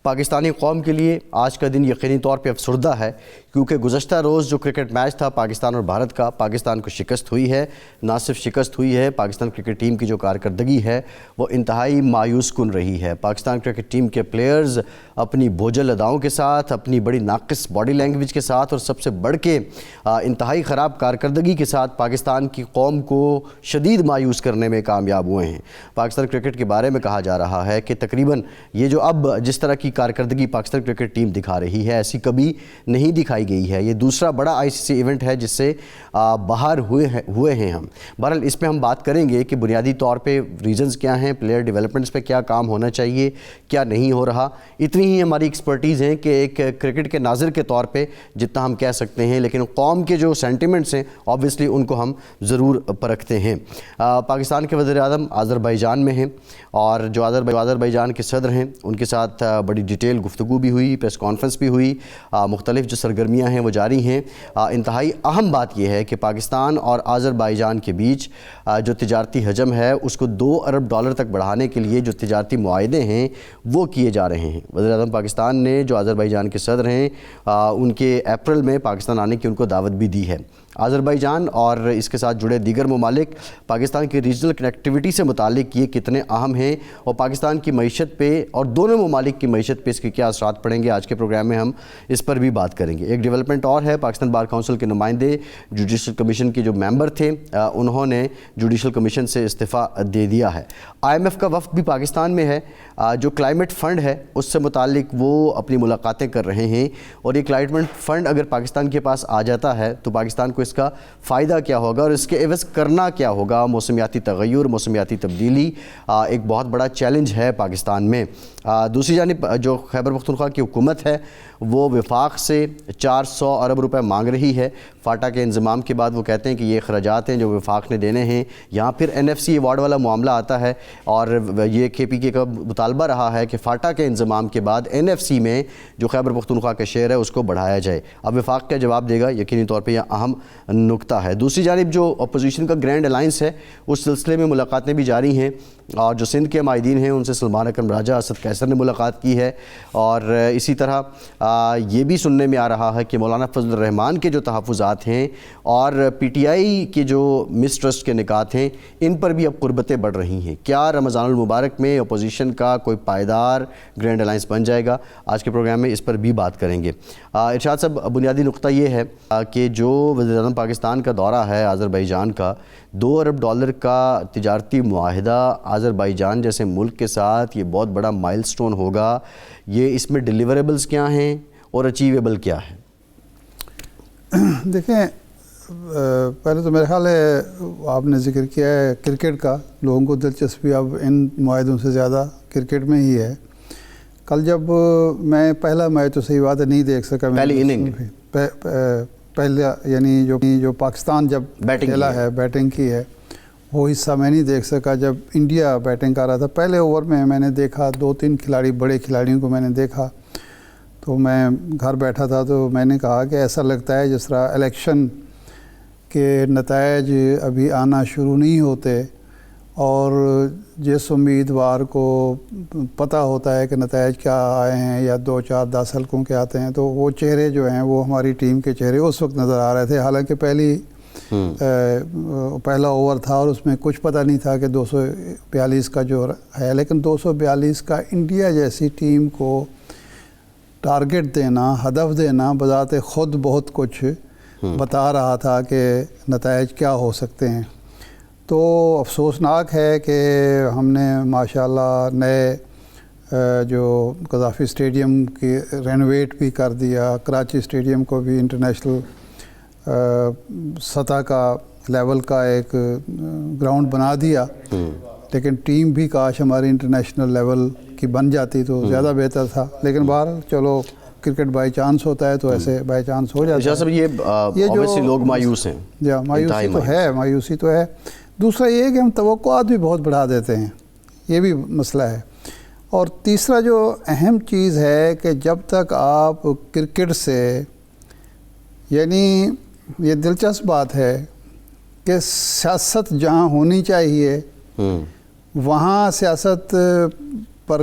پاکستانی قوم کے لیے آج کا دن یقینی طور پہ افسردہ ہے، کیونکہ گزشتہ روز جو کرکٹ میچ تھا پاکستان اور بھارت کا، پاکستان کو شکست ہوئی ہے۔ نہ صرف شکست ہوئی ہے، پاکستان کرکٹ ٹیم کی جو کارکردگی ہے وہ انتہائی مایوس کن رہی ہے۔ پاکستان کرکٹ ٹیم کے پلیئرز اپنی بوجھل اداؤں کے ساتھ، اپنی بڑی ناقص باڈی لینگویج کے ساتھ اور سب سے بڑھ کے انتہائی خراب کارکردگی کے ساتھ پاکستان کی قوم کو شدید مایوس کرنے میں کامیاب ہوئے ہیں۔ پاکستان کرکٹ کے بارے میں کہا جا رہا ہے کہ تقریباً یہ جو اب جس طرح کی کارکردگی پاکستان کرکٹ ٹیم دکھا رہی ہے ایسی کبھی نہیں دکھائی گئی ہے۔ یہ دوسرا بڑا آئی سی سی ایونٹ ہے جس سے باہر ہوئے ہیں ہم۔ بہرحال اس پہ ہم بات کریں گے کہ بنیادی طور پہ ریزنز کیا ہیں، پلیئر ڈیولپمنٹس پہ کیا کام ہونا چاہیے، کیا نہیں ہو رہا۔ اتنی ہی ہماری ایکسپرٹیز ہیں کہ ایک کرکٹ کے ناظر کے طور پہ جتنا ہم کہہ سکتے ہیں، لیکن قوم کے جو سینٹیمنٹس ہیں آبویسلی ان کو ہم ضرور پرکھتے ہیں۔ پاکستان کے وزیر اعظم آذربائیجان میں ہیں اور جو آذربائیجان کے صدر ہیں ان کے ساتھ بڑی ڈیٹیل گفتگو بھی ہوئی، پریس کانفرنس بھی ہوئی، مختلف جو سرگرمیاں ہیں وہ جاری ہیں۔ انتہائی اہم بات یہ ہے کہ پاکستان اور آذربائیجان کے بیچ جو تجارتی حجم ہے اس کو $2 ارب تک بڑھانے کے لیے جو تجارتی معاہدے ہیں وہ کیے جا رہے ہیں۔ وزیر اعظم پاکستان نے جو آذربائیجان کے صدر ہیں ان کے اپریل میں پاکستان آنے کی ان کو دعوت بھی دی ہے۔ آذربائیجان اور اس کے ساتھ جڑے دیگر ممالک پاکستان کی ریجنل کنیکٹیوٹی سے متعلق یہ کتنے اہم ہیں اور پاکستان کی معیشت پہ اور دونوں ممالک کی معیشت پہ اس کے کیا اثرات پڑیں گے، آج کے پروگرام میں ہم اس پر بھی بات کریں گے۔ ایک ڈیولپمنٹ اور ہے، پاکستان بار کونسل کے نمائندے جوڈیشل کمیشن کے جو ممبر تھے انہوں نے جوڈیشل کمیشن سے استعفیٰ دے دیا ہے۔ IMF کا وفد بھی پاکستان میں ہے، جو کلائمیٹ فنڈ ہے اس سے متعلق وہ اپنی ملاقاتیں کر رہے ہیں، اور یہ کلائمیٹ فنڈ اگر پاکستان کے پاس آ جاتا ہے تو پاکستان کو اس کا فائدہ کیا ہوگا اور اس کے عوض کرنا کیا ہوگا۔ موسمیاتی تغیر، موسمیاتی تبدیلی ایک بہت بڑا چیلنج ہے پاکستان میں۔ دوسری جانب جو خیبر پختونخوا کی حکومت ہے وہ وفاق سے 400 ارب روپے مانگ رہی ہے۔ فاٹا کے انضمام کے بعد وہ کہتے ہیں کہ یہ اخراجات ہیں جو وفاق نے دینے ہیں۔ یہاں پھر NFC ایوارڈ والا معاملہ آتا ہے اور یہ KPK کا مطالبہ رہا ہے کہ فاٹا کے انضمام کے بعد NFC میں جو خیبر پختونخوا کا شیئر ہے اس کو بڑھایا جائے۔ اب وفاق کیا جواب دے گا، یقینی طور پہ یہ اہم نکتہ ہے۔ دوسری جانب جو اپوزیشن کا گرینڈ الائنس ہے اس سلسلے میں ملاقاتیں بھی جاری ہیں، اور جو سندھ کے مائدین ہیں ان سے سلمان اکرم راجہ، اسد قیصر نے ملاقات کی ہے، اور اسی طرح یہ بھی سننے میں آ رہا ہے کہ مولانا فضل الرحمان کے جو تحفظات ہیں اور PTI کے جو مسٹرسٹ کے نکات ہیں ان پر بھی اب قربتیں بڑھ رہی ہیں۔ کیا رمضان المبارک میں اپوزیشن کا کوئی پائیدار گرینڈ الائنس بن جائے گا؟ آج کے پروگرام میں اس پر بھی بات کریں گے۔ ارشاد صاحب، بنیادی نقطہ یہ ہے کہ جو وزیر اعظم پاکستان کا دورہ ہے آذربائیجان کا، $2 ارب کا تجارتی معاہدہ آذربائیجان جیسے ملک کے ساتھ یہ بہت بڑا مائل سٹون ہوگا۔ یہ اس میں ڈیلیوریبلز کیا ہیں اور اچیویبل کیا ہے؟ دیکھیں، پہلے تو میرا خیال ہے آپ نے ذکر کیا ہے کرکٹ کا، لوگوں کو دلچسپی اب ان معاہدوں سے زیادہ کرکٹ میں ہی ہے۔ کل جب میں پہلا میچ تو صحیح بات ہے نہیں دیکھ سکا، پہلی اننگ پہلا یعنی جو پاکستان جب کھیلا ہے، بیٹنگ کی ہے، وہ حصہ میں نہیں دیکھ سکا جب انڈیا بیٹنگ کر رہا تھا۔ پہلے اوور میں نے دیکھا 2-3 کھلاڑی، بڑے کھلاڑیوں کو میں نے دیکھا، تو میں گھر بیٹھا تھا تو میں نے کہا کہ ایسا لگتا ہے جس طرح الیکشن کے نتائج ابھی آنا شروع نہیں ہوتے، اور جس امیدوار کو پتہ ہوتا ہے کہ نتائج کیا آئے ہیں یا 2 4 10 حلقوں کے آتے ہیں، تو وہ چہرے جو ہیں وہ ہماری ٹیم کے چہرے اس وقت نظر آ رہے تھے۔ حالانکہ پہلا اوور تھا اور اس میں کچھ پتہ نہیں تھا کہ 242 کا جو ہے، لیکن 242 کا انڈیا جیسی ٹیم کو ٹارگٹ دینا، ہدف دینا بذات خود بہت کچھ بتا رہا تھا کہ نتائج کیا ہو سکتے ہیں۔ تو افسوسناک ہے کہ ہم نے ماشاءاللہ نئے جو قذافی اسٹیڈیم کی رینوویٹ بھی کر دیا، کراچی اسٹیڈیم کو بھی انٹرنیشنل سطح کا لیول کا ایک گراؤنڈ بنا دیا، لیکن ٹیم بھی کاش ہماری انٹرنیشنل لیول کی بن جاتی تو زیادہ بہتر تھا۔ لیکن بہرحال چلو، کرکٹ بائی چانس ہوتا ہے تو ایسے بائی چانس ہو جاتا ہے۔ یہ جو لوگ مایوس ہیں، مایوسی تو ہے۔ دوسرا یہ ہے کہ ہم توقعات بھی بہت بڑھا دیتے ہیں، یہ بھی مسئلہ ہے۔ اور تیسرا جو اہم چیز ہے کہ جب تک آپ کرکٹ سے، یعنی یہ دلچسپ بات ہے کہ سیاست جہاں ہونی چاہیے وہاں سیاست پر